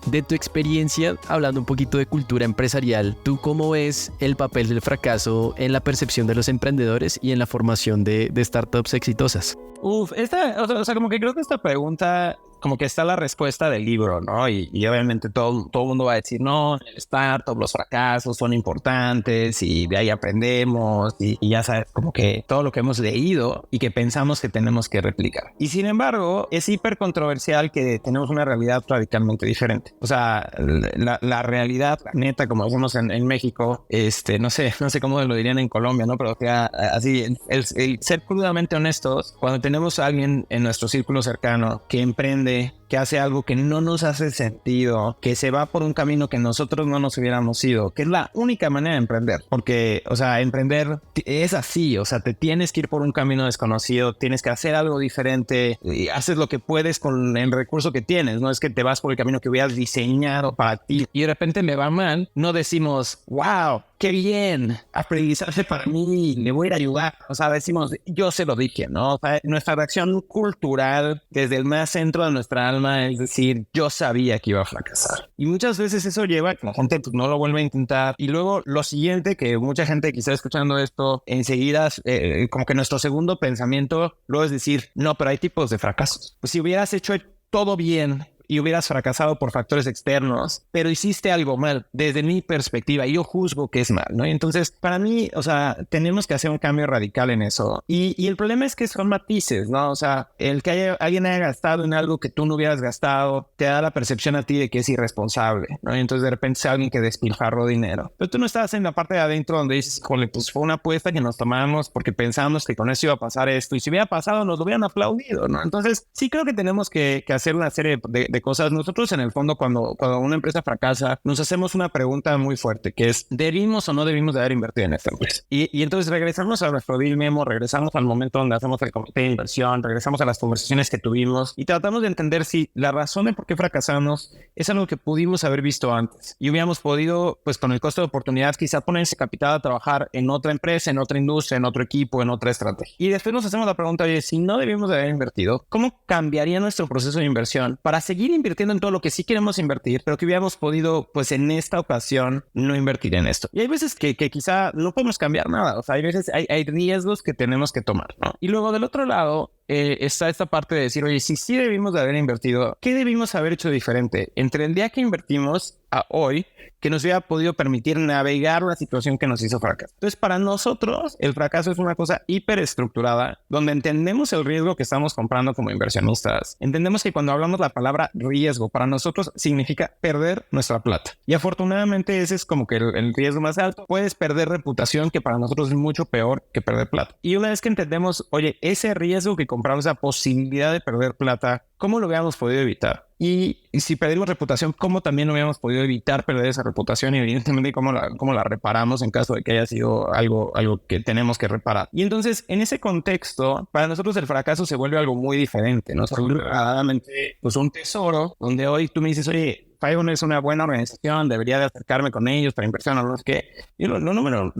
De tu experiencia, hablando un poquito de cultura empresarial, ¿tú cómo ves el papel del fracaso en la percepción de los emprendedores y en la formación de startups exitosas? Como que creo que esta pregunta, como que está la respuesta del libro, ¿no? Y obviamente todo el mundo va a decir, no, el startup, los fracasos son importantes y de ahí aprendemos y ya sabes, como que todo lo que hemos leído y que pensamos que tenemos que replicar. Y sin embargo, es hiper controversial que tenemos una realidad radicalmente diferente. O sea, la realidad, la neta, como decimos en México, no sé cómo lo dirían en Colombia, ¿no? Pero así, el ser crudamente honestos, cuando tenemos a alguien en nuestro círculo cercano que emprende, que hace algo que no nos hace sentido, que se va por un camino que nosotros no nos hubiéramos ido, que es la única manera de emprender. Porque, o sea, emprender es así, o sea, te tienes que ir por un camino desconocido, tienes que hacer algo diferente y haces lo que puedes con el recurso que tienes, no es que te vas por el camino que hubieras diseñado para ti y de repente me va mal, no decimos, wow, qué bien, aprendizaje para mí, le voy a ir a ayudar. O sea, decimos, yo se lo dije, ¿no? O sea, nuestra reacción cultural desde el más centro de nuestra alma es decir, yo sabía que iba a fracasar. Y muchas veces eso lleva a que la gente pues, no lo vuelve a intentar. Y luego lo siguiente, que mucha gente quizá escuchando esto, enseguida, como que nuestro segundo pensamiento luego es decir, no, pero hay tipos de fracasos. Pues si hubieras hecho todo bien y hubieras fracasado por factores externos, pero hiciste algo mal desde mi perspectiva y yo juzgo que es mal, ¿no? Y entonces, para mí, o sea, tenemos que hacer un cambio radical en eso. Y el problema es que son matices, ¿no? O sea, el que alguien haya gastado en algo que tú no hubieras gastado, te da la percepción a ti de que es irresponsable, ¿no? Y entonces de repente es alguien que despilfarró dinero. Pero tú no estás en la parte de adentro donde dices, jole, pues fue una apuesta que nos tomamos porque pensamos que con eso iba a pasar esto. Y si hubiera pasado, nos lo hubieran aplaudido, ¿no? Entonces, sí creo que tenemos que hacer una serie de cosas. Nosotros en el fondo cuando una empresa fracasa nos hacemos una pregunta muy fuerte que es ¿debimos o no debimos de haber invertido en esta empresa? Y entonces regresamos a nuestro deal memo, regresamos al momento donde hacemos el comité de inversión, regresamos a las conversaciones que tuvimos y tratamos de entender si la razón de por qué fracasamos es algo que pudimos haber visto antes y hubiéramos podido, pues con el costo de oportunidad, quizá poner ese capital a trabajar en otra empresa, en otra industria, en otro equipo, en otra estrategia. Y después nos hacemos la pregunta, oye, si no debimos de haber invertido, ¿cómo cambiaría nuestro proceso de inversión para seguir invirtiendo en todo lo que sí queremos invertir, pero que hubiéramos podido, pues en esta ocasión, no invertir en esto? Y hay veces que quizá no podemos cambiar nada. O sea, hay veces hay riesgos que tenemos que tomar, ¿no? Y luego del otro lado está esta parte de decir, oye, si sí debimos de haber invertido, ¿qué debimos haber hecho diferente entre el día que invertimos a hoy que nos hubiera podido permitir navegar una situación que nos hizo fracaso? Entonces, para nosotros, el fracaso es una cosa hiperestructurada, donde entendemos el riesgo que estamos comprando como inversionistas. Entendemos que cuando hablamos la palabra riesgo, para nosotros significa perder nuestra plata. Y afortunadamente ese es como que el riesgo más alto. Puedes perder reputación, que para nosotros es mucho peor que perder plata. Y una vez que entendemos, oye, ese riesgo que compramos, esa posibilidad de perder plata, ¿cómo lo hubiéramos podido evitar? Y si perdimos reputación, ¿cómo también no hubiéramos podido evitar perder esa reputación? Y evidentemente, ¿cómo la reparamos en caso de que haya sido algo que tenemos que reparar? Y entonces, en ese contexto, para nosotros el fracaso se vuelve algo muy diferente, ¿no? Se vuelve verdaderamente pues, un tesoro, donde hoy tú me dices, oye, Fiverr es una buena organización, debería de acercarme con ellos para inversión o no sé qué. Y lo número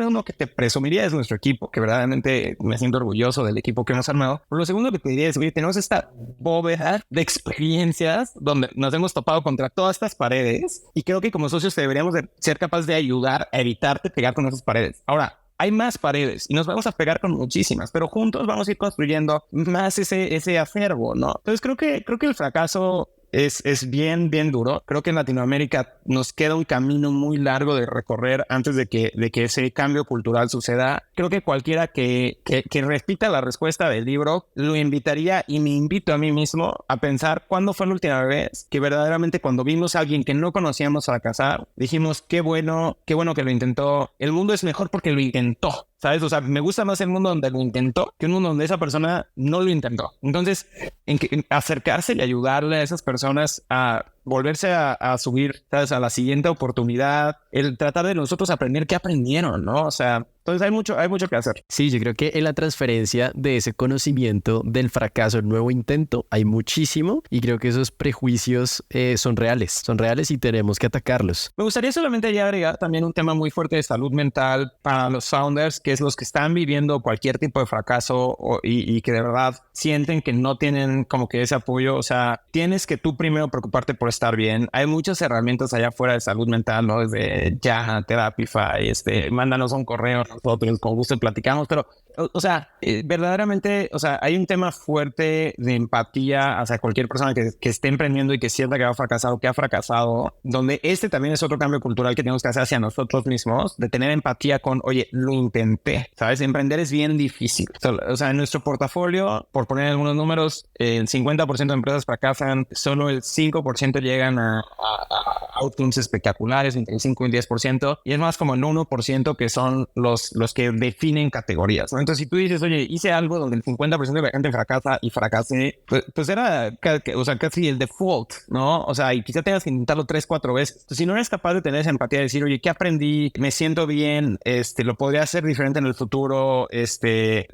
uno que te presumiría es nuestro equipo, que verdaderamente me siento orgulloso del equipo que hemos armado. Pero lo segundo que te diría es, oye, tenemos esta bóveda de experiencias donde nos hemos topado contra todas estas paredes y creo que como socios deberíamos de ser capaces de ayudar a evitarte pegar con esas paredes. Ahora, hay más paredes y nos vamos a pegar con muchísimas, pero juntos vamos a ir construyendo más ese acervo, ¿no? Entonces creo que el fracaso es bien duro. Creo que en Latinoamérica nos queda un camino muy largo de recorrer antes de que ese cambio cultural suceda. Creo que cualquiera que repita la respuesta del libro, lo invitaría y me invito a mí mismo a pensar cuándo fue la última vez que verdaderamente cuando vimos a alguien que no conocíamos fracasar, dijimos qué bueno que lo intentó. El mundo es mejor porque lo intentó. ¿Sabes? O sea, me gusta más el mundo donde lo intentó que un mundo donde esa persona no lo intentó. Entonces, en acercarse y ayudarle a esas personas a volverse a subir, ¿sabes? A la siguiente oportunidad, el tratar de nosotros aprender qué aprendieron, ¿no? O sea, entonces hay mucho que hacer. Sí, yo creo que en la transferencia de ese conocimiento del fracaso, el nuevo intento, hay muchísimo y creo que esos prejuicios son reales y tenemos que atacarlos. Me gustaría solamente ya agregar también un tema muy fuerte de salud mental para los founders, que es los que están viviendo cualquier tipo de fracaso y que de verdad sienten que no tienen como que ese apoyo. O sea, tienes que tú primero preocuparte por estar bien. Hay muchas herramientas allá afuera de salud mental, ¿no? Desde Yaha, Therapify, mándanos un correo, nosotros con gusto platicamos, pero o sea, verdaderamente, o sea, hay un tema fuerte de empatía hacia cualquier persona que esté emprendiendo y que sienta que va a fracasar o que ha fracasado, donde también es otro cambio cultural que tenemos que hacer hacia nosotros mismos, de tener empatía con, oye, lo intenté, ¿sabes? Emprender es bien difícil. O sea, en nuestro portafolio, por poner algunos números, el 50% de empresas fracasan, solo el 5% llegan a outcomes espectaculares, entre el 5 y el 10%, y es más como el 1% que son los que definen categorías, ¿no? Entonces, si tú dices, oye, hice algo donde el 50% de la gente fracasa y fracasé, pues era casi el default, ¿no? O sea, y quizá tengas que intentarlo 3-4 veces. Entonces, si no eres capaz de tener esa empatía de decir, oye, ¿qué aprendí? Me siento bien, lo podría hacer diferente en el futuro,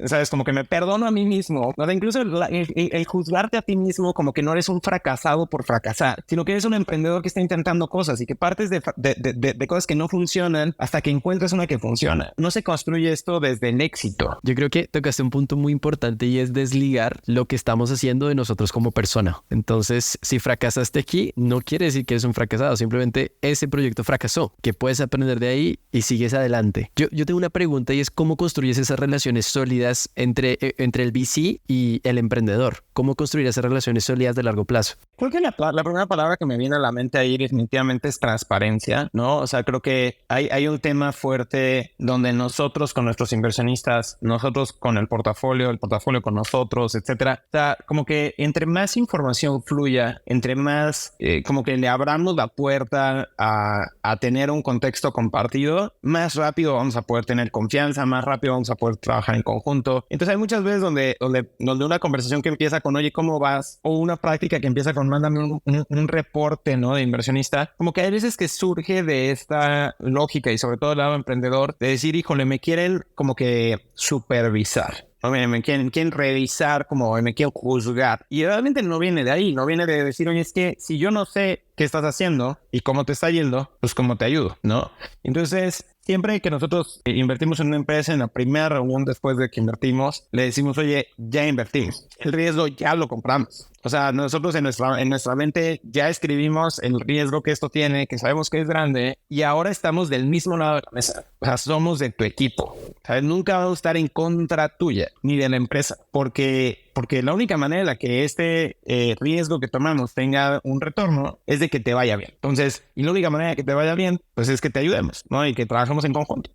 ¿sabes? Como que me perdono a mí mismo, ¿no? Incluso el juzgarte a ti mismo como que no eres un fracasado por fracasar, sino que eres un emprendedor que está intentando cosas y que partes de cosas que no funcionan hasta que encuentras una que funciona. No se construye esto desde el éxito. Yo creo que tocaste un punto muy importante y es desligar lo que estamos haciendo de nosotros como persona. Entonces, si fracasaste aquí, no quiere decir que eres un fracasado, simplemente ese proyecto fracasó, que puedes aprender de ahí y sigues adelante. Yo tengo una pregunta y es ¿cómo construyes esas relaciones sólidas entre el VC y el emprendedor? ¿Cómo construir esas relaciones sólidas de largo plazo? Creo que la primera palabra que me viene a la mente ahí definitivamente es transparencia, ¿no? O sea, creo que hay un tema fuerte donde nosotros con nuestros inversionistas, nosotros con el portafolio con nosotros, etcétera. O sea, como que entre más información fluya, entre más como que le abramos la puerta a tener un contexto compartido, más rápido vamos a poder tener confianza, más rápido vamos a poder trabajar en conjunto. Entonces hay muchas veces donde una conversación que empieza con, oye, ¿cómo vas? O una práctica que empieza con, mándame un reporte, ¿no? De inversionista. Como que hay veces que surge de esta lógica y sobre todo del lado emprendedor de decir, híjole, me quieren como que supervisar. ¿No? Me quieren revisar, como me quieren juzgar. Y realmente no viene de ahí, no viene de decir, oye, es que si yo no sé qué estás haciendo y cómo te está yendo, pues cómo te ayudo, ¿no? Entonces, siempre que nosotros invertimos en una empresa, en la primera reunión después de que invertimos, le decimos, oye, ya invertimos. El riesgo ya lo compramos. O sea, nosotros en nuestra mente ya escribimos el riesgo que esto tiene, que sabemos que es grande, y ahora estamos del mismo lado de la mesa. O sea, somos de tu equipo. ¿Sabes? Nunca vamos a estar en contra tuya ni de la empresa, porque la única manera en la que este riesgo que tomamos tenga un retorno es de que te vaya bien. Entonces, y la única manera de que te vaya bien, pues es que te ayudemos, ¿no? Y que trabajemos en conjunto.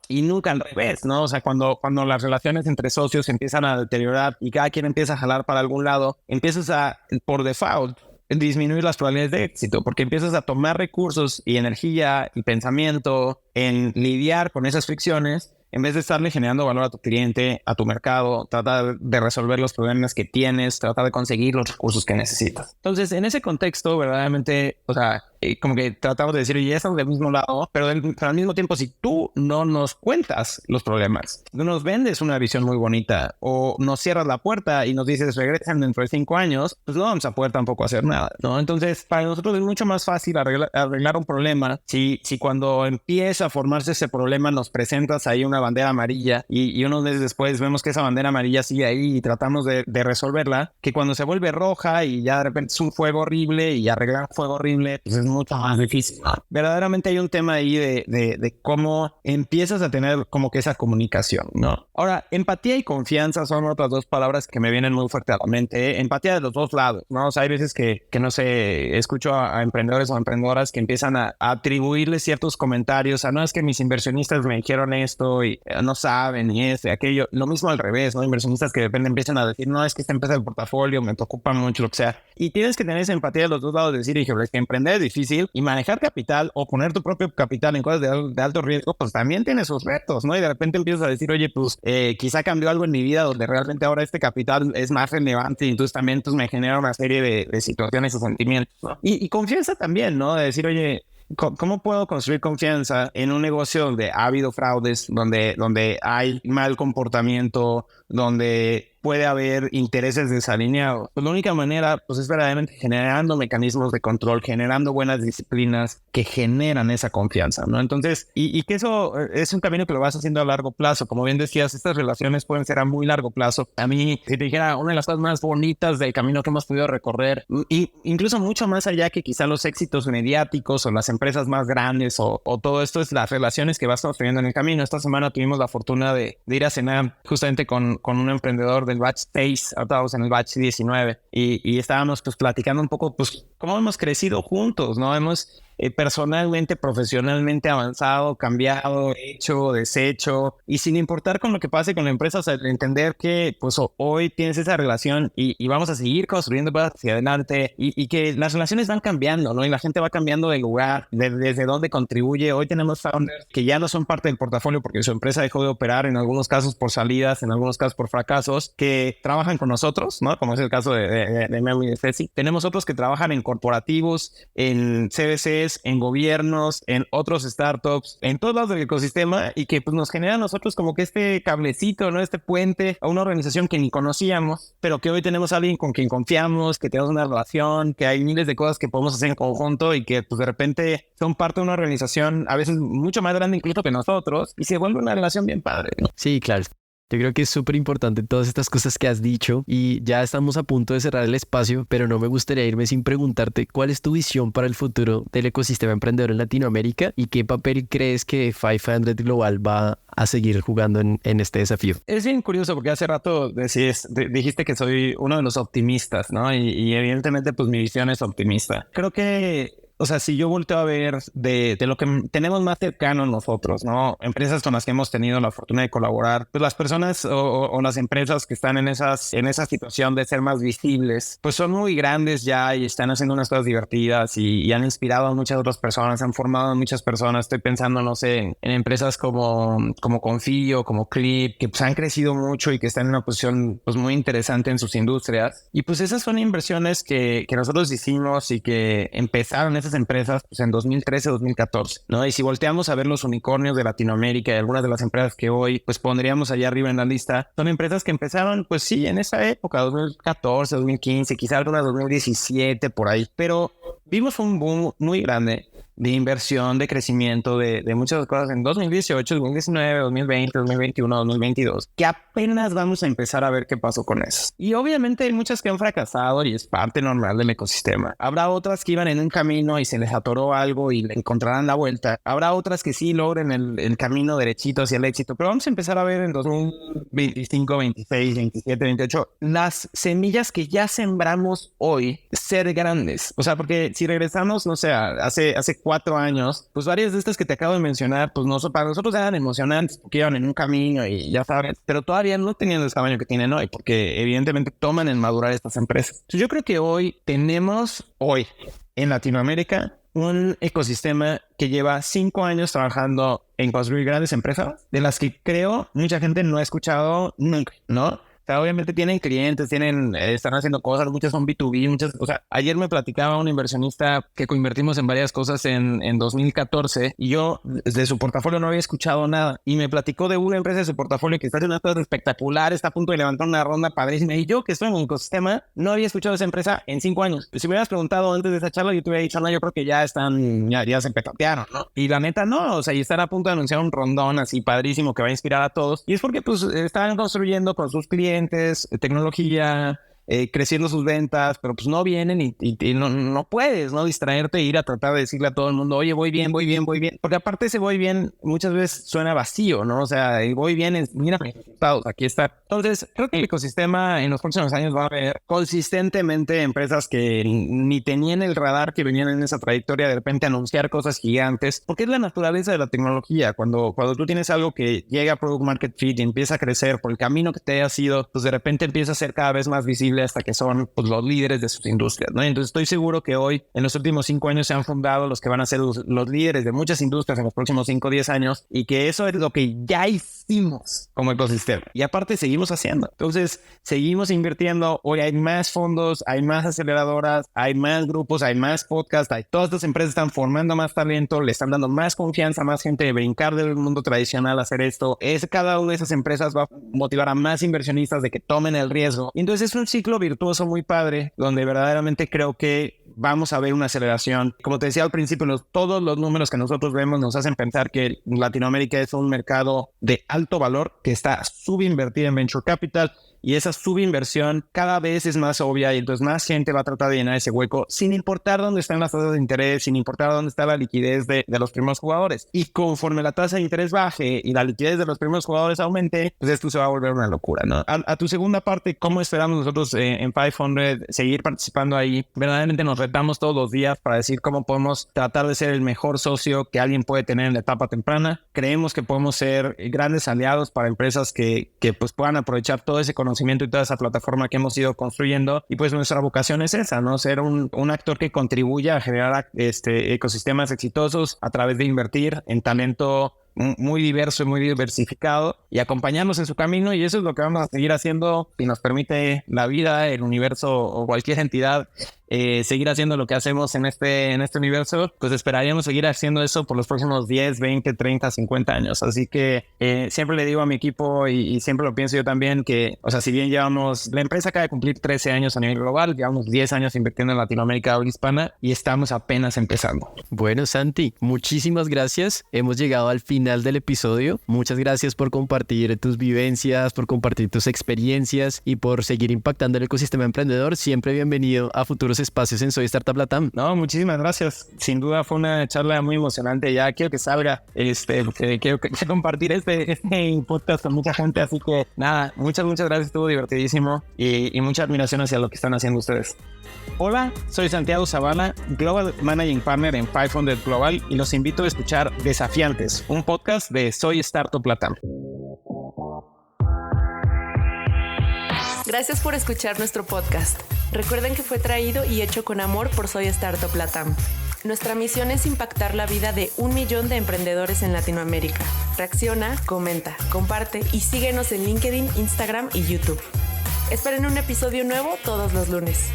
Y nunca al revés, ¿no? O sea, cuando las relaciones entre socios empiezan a deteriorar y cada quien empieza a jalar para algún lado, empiezas a, por default, disminuir las probabilidades de éxito, porque empiezas a tomar recursos y energía y pensamiento en lidiar con esas fricciones en vez de estarle generando valor a tu cliente, a tu mercado, tratar de resolver los problemas que tienes, tratar de conseguir los recursos que necesitas. Entonces, en ese contexto, verdaderamente, o sea, como que tratamos de decir, ya estamos del mismo lado, pero al mismo tiempo, si tú no nos cuentas los problemas, tú nos vendes una visión muy bonita o nos cierras la puerta y nos dices, regresan dentro de 5 años, pues no vamos a poder tampoco hacer nada, ¿no? Entonces, para nosotros es mucho más fácil arreglar un problema si cuando empieza a formarse ese problema nos presentas ahí una bandera amarilla y unos meses después vemos que esa bandera amarilla sigue ahí y tratamos de resolverla, que cuando se vuelve roja y ya de repente es un fuego horrible y arreglar un fuego horrible, pues es mucho más difícil. Verdaderamente hay un tema ahí de cómo empiezas a tener como que esa comunicación, ¿no? Ahora, empatía y confianza son otras dos palabras que me vienen muy fuerte a la mente, ¿eh? Empatía de los dos lados, ¿no? O sea, hay veces que no sé, escucho a emprendedores o emprendedoras que empiezan a atribuirle ciertos comentarios a, no, es que mis inversionistas me dijeron esto y no saben y esto y aquello. Lo mismo al revés, ¿no? Inversionistas que de repente empiezan a decir, no, es que esta empresa del portafolio me preocupa mucho, lo que sea. Y tienes que tener esa empatía de los dos lados, de decir, híjole, es que emprender es difícil y manejar capital o poner tu propio capital en cosas de alto riesgo, pues también tiene sus retos, ¿no? Y de repente empiezas a decir, oye, pues quizá cambió algo en mi vida donde realmente ahora este capital es más relevante y entonces también pues, me genera una serie de situaciones o sentimientos, ¿no? Y confianza también, ¿no? De decir, oye, ¿cómo puedo construir confianza en un negocio donde ha habido fraudes, donde hay mal comportamiento, donde puede haber intereses desalineados? Pues la única manera pues es verdaderamente generando mecanismos de control, generando buenas disciplinas que generan esa confianza, ¿no? Entonces, y que eso es un camino que lo vas haciendo a largo plazo. Como bien decías, estas relaciones pueden ser a muy largo plazo. A mí, si te dijera, una de las cosas más bonitas del camino que hemos podido recorrer, y incluso mucho más allá que quizá los éxitos mediáticos o las empresas más grandes o todo esto, es las relaciones que vas construyendo en el camino. Esta semana tuvimos la fortuna de ir a cenar justamente con un emprendedor del batch 6, ahora estamos en el batch 19 y estábamos pues platicando un poco pues cómo hemos crecido juntos, ¿no? Hemos personalmente, profesionalmente avanzado, cambiado, hecho, deshecho, y sin importar con lo que pase con la empresa, o sea, entender que pues hoy tienes esa relación y vamos a seguir construyendo cosas hacia adelante y que las relaciones van cambiando, ¿no? Y la gente va cambiando de lugar, desde dónde contribuye. Hoy tenemos founders que ya no son parte del portafolio porque su empresa dejó de operar, en algunos casos por salidas, en algunos casos por fracasos, que trabajan con nosotros, ¿no? Como es el caso de Memo y de Ceci. Tenemos otros que trabajan en corporativos, en CVC, en gobiernos, en otros startups, en todos lados del ecosistema y que pues nos genera a nosotros como que este cablecito, ¿no? Este puente a una organización que ni conocíamos, pero que hoy tenemos a alguien con quien confiamos, que tenemos una relación, que hay miles de cosas que podemos hacer en conjunto y que pues de repente son parte de una organización a veces mucho más grande incluso que nosotros y se vuelve una relación bien padre, ¿no? Sí, claro. Yo creo que es súper importante todas estas cosas que has dicho y ya estamos a punto de cerrar el espacio, pero no me gustaría irme sin preguntarte cuál es tu visión para el futuro del ecosistema emprendedor en Latinoamérica y qué papel crees que 500 Global va a seguir jugando en este desafío. Es bien curioso porque hace rato dijiste que soy uno de los optimistas, ¿no? Y evidentemente pues mi visión es optimista. Creo que o sea, si yo volteo a ver de lo que tenemos más cercano nosotros, ¿no? Empresas con las que hemos tenido la fortuna de colaborar, pues las personas o las empresas que están en esa situación de ser más visibles, pues son muy grandes ya y están haciendo unas cosas divertidas y han inspirado a muchas otras personas, han formado a muchas personas. Estoy pensando, no sé, en empresas como Confío, como Clip, que pues han crecido mucho y que están en una posición pues muy interesante en sus industrias. Y pues esas son inversiones que nosotros hicimos y que empezaron esas empresas pues en 2013, 2014, ¿no? Y si volteamos a ver los unicornios de Latinoamérica y algunas de las empresas que hoy pues pondríamos allá arriba en la lista, son empresas que empezaron pues sí en esa época, 2014, 2015, quizá algunas 2017 por ahí, pero vimos un boom muy grande de inversión, de crecimiento, de muchas cosas en 2018, 2019, 2020, 2021, 2022, que apenas vamos a empezar a ver qué pasó con eso. Y obviamente hay muchas que han fracasado y es parte normal del ecosistema. Habrá otras que iban en un camino y se les atoró algo y le encontrarán la vuelta. Habrá otras que sí logren el camino derechito hacia el éxito, pero vamos a empezar a ver en 2025, 26, 27, 28 las semillas que ya sembramos hoy ser grandes. O sea, porque si regresamos, no sé, hace 4 años, pues varias de estas que te acabo de mencionar, pues para nosotros eran emocionantes porque iban en un camino y ya sabes, pero todavía no tenían el tamaño que tienen hoy, porque evidentemente toman en madurar estas empresas. Entonces, yo creo que hoy tenemos en Latinoamérica un ecosistema que lleva 5 años trabajando en construir grandes empresas, de las que creo mucha gente no ha escuchado nunca, ¿no? O sea, obviamente tienen clientes, están haciendo cosas, muchas son B2B, muchas, o sea, ayer me platicaba un inversionista que coinvertimos en varias cosas en 2014 y yo de su portafolio no había escuchado nada y me platicó de una empresa de su portafolio que está haciendo unas cosas espectaculares, está a punto de levantar una ronda padrísima y yo que estoy en el ecosistema no había escuchado de esa empresa en 5 años. Si me hubieras preguntado antes de esa charla yo te hubiera dicho, no, yo creo que ya se petatearon, ¿no? Y la neta no, o sea, y están a punto de anunciar un rondón así padrísimo que va a inspirar a todos y es porque pues están construyendo con sus clientes tecnología, creciendo sus ventas, pero pues no vienen y no puedes, ¿no? Distraerte e ir a tratar de decirle a todo el mundo, oye, voy bien. Porque aparte ese voy bien muchas veces suena vacío, ¿no? O sea, el voy bien es, mira mis resultados, aquí está. Entonces, creo que el ecosistema en los próximos años va a haber consistentemente empresas que ni tenían el radar que venían en esa trayectoria de repente anunciar cosas gigantes, porque es la naturaleza de la tecnología. Cuando tú tienes algo que llega a product market fit y empieza a crecer por el camino que te haya sido, pues de repente empieza a ser cada vez más visible hasta que son pues, los líderes de sus industrias, ¿no? Entonces estoy seguro que hoy, en los últimos 5 años, se han fundado los que van a ser los líderes de muchas industrias en los próximos 5 o 10 años, y que eso es lo que ya hicimos como ecosistema. Y aparte seguimos haciendo. Entonces seguimos invirtiendo. Hoy hay más fondos, hay más aceleradoras, hay más grupos, hay más podcasts, todas estas empresas están formando más talento, le están dando más confianza a más gente de brincar del mundo tradicional a hacer esto. Cada una de esas empresas va a motivar a más inversionistas de que tomen el riesgo. Y entonces es un ciclo virtuoso muy padre, donde verdaderamente creo que vamos a ver una aceleración. Como te decía al principio, todos los números que nosotros vemos nos hacen pensar que Latinoamérica es un mercado de alto valor que está subinvertido en venture capital, y esa subinversión cada vez es más obvia, y entonces más gente va a tratar de llenar ese hueco sin importar dónde están las tasas de interés, sin importar dónde está la liquidez de los primeros jugadores. Y conforme la tasa de interés baje y la liquidez de los primeros jugadores aumente, pues esto se va a volver una locura, ¿no? A tu segunda parte, ¿cómo esperamos nosotros en 500 seguir participando ahí? Verdaderamente nos retamos todos los días para decir cómo podemos tratar de ser el mejor socio que alguien puede tener en la etapa temprana. Creemos que podemos ser grandes aliados para empresas que pues puedan aprovechar todo ese conocimiento y toda esa plataforma que hemos ido construyendo, y pues nuestra vocación es esa, ¿no? Ser un actor que contribuya a generar ecosistemas exitosos a través de invertir en talento muy diverso y muy diversificado, y acompañarnos en su camino. Y eso es lo que vamos a seguir haciendo si nos permite la vida, el universo o cualquier entidad, seguir haciendo lo que hacemos en este universo. Pues esperaríamos seguir haciendo eso por los próximos 10, 20, 30, 50 años. Así que siempre le digo a mi equipo, y siempre lo pienso yo también, que, o sea, si bien la empresa acaba de cumplir 13 años a nivel global, llevamos 10 años invirtiendo en Latinoamérica habla hispana y estamos apenas empezando. Bueno, Santi, muchísimas gracias. Hemos llegado al final del episodio. Muchas gracias por compartir tus vivencias, por compartir tus experiencias y por seguir impactando el ecosistema emprendedor. Siempre bienvenido a futuros espacios en Soy Startup Latam. No, muchísimas gracias. Sin duda fue una charla muy emocionante. Ya quiero que salga, quiero compartir este podcast con mucha gente. Así que nada, muchas gracias. Estuvo divertidísimo y mucha admiración hacia lo que están haciendo ustedes. Hola, soy Santiago Zavala, Global Managing Partner en 500 Global, y los invito a escuchar Desafiantes, un podcast de Soy Startup Latam. Gracias por escuchar nuestro podcast. Recuerden que fue traído y hecho con amor por Soy Startup Latam. Nuestra misión es impactar la vida de 1 millón de emprendedores en Latinoamérica. Reacciona, comenta, comparte y síguenos en LinkedIn, Instagram y YouTube. Esperen un episodio nuevo todos los lunes.